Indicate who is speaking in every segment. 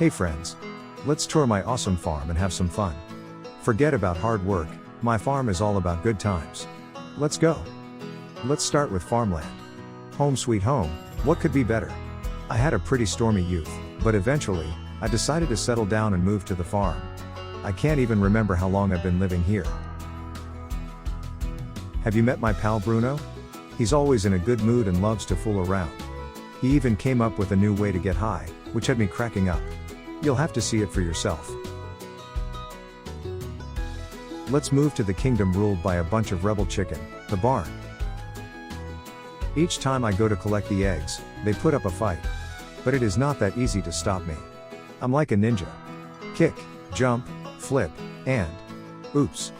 Speaker 1: Hey friends. Let's tour my awesome farm and have some fun. Forget about hard work, my farm is all about good times. Let's go. Let's start with farmland. Home sweet home, what could be better? I had a pretty stormy youth, but eventually, I decided to settle down and move to the farm. I can't even remember how long I've been living here. Have you met my pal Bruno? He's always in a good mood and loves to fool around. He even came up with a new way to get high, which had me cracking up. You'll have to see it for yourself. Let's move to the kingdom ruled by a bunch of rebel chicken, the barn. Each time I go to collect the eggs, they put up a fight. But it is not that easy to stop me. I'm like a ninja. Kick, jump, flip, and oops,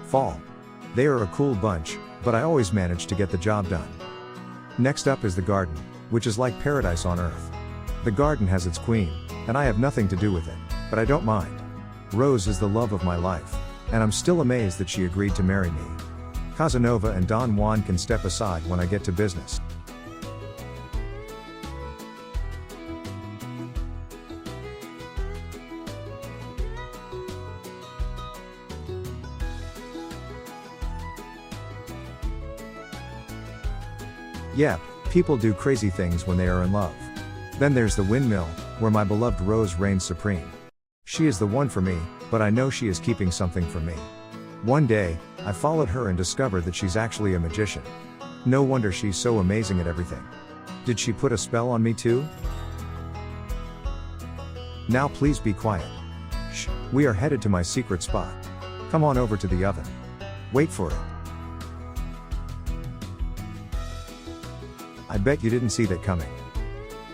Speaker 1: fall. They are a cool bunch, but I always manage to get the job done. Next up is the garden, which is like paradise on earth. The garden has its queen, and I have nothing to do with it, but I don't mind. Rose is the love of my life, and I'm still amazed that she agreed to marry me. Casanova and Don Juan can step aside when I get to business. Yep, people do crazy things when they are in love. Then there's the Windmill, where my beloved Rose reigns supreme. She is the one for me, but I know she is keeping something from me. One day, I followed her and discovered that she's actually a magician. No wonder she's so amazing at everything. Did she put a spell on me too? Now please be quiet. Shh, we are headed to my secret spot. Come on over to the oven. Wait for it. I bet you didn't see that coming.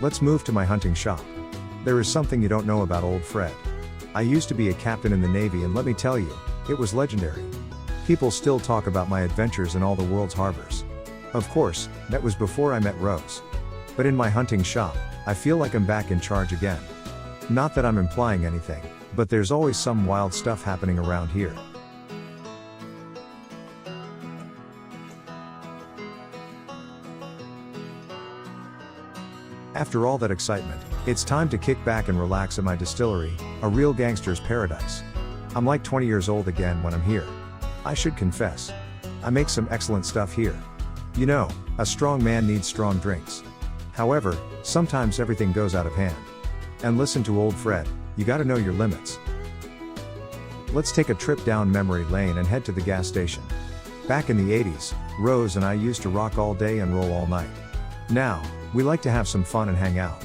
Speaker 1: Let's move to my hunting shop. There is something you don't know about old Fred. I used to be a captain in the Navy, and let me tell you, it was legendary. People still talk about my adventures in all the world's harbors. Of course, that was before I met Rose. But in my hunting shop, I feel like I'm back in charge again. Not that I'm implying anything, but there's always some wild stuff happening around here. After all that excitement, it's time to kick back and relax at my distillery, a real gangster's paradise. I'm like 20 years old again when I'm here. I should confess. I make some excellent stuff here. You know, a strong man needs strong drinks. However, sometimes everything goes out of hand. And listen to old Fred, you gotta know your limits. Let's take a trip down memory lane and head to the gas station. Back in the 80s, Rose and I used to rock all day and roll all night. Now, we like to have some fun and hang out.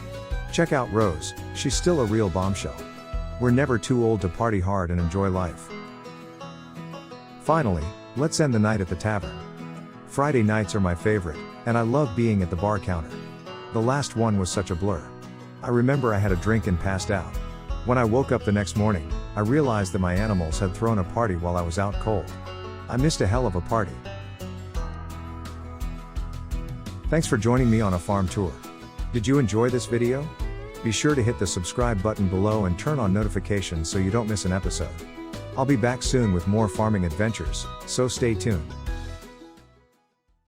Speaker 1: Check out Rose, she's still a real bombshell. We're never too old to party hard and enjoy life. Finally, let's end the night at the tavern. Friday nights are my favorite, and I love being at the bar counter. The last one was such a blur. I remember I had a drink and passed out. When I woke up the next morning, I realized that my animals had thrown a party while I was out cold. I missed a hell of a party. Thanks for joining me on a farm tour. Did you enjoy this video? Be sure to hit the subscribe button below and turn on notifications so you don't miss an episode. I'll be back soon with more farming adventures, so stay tuned.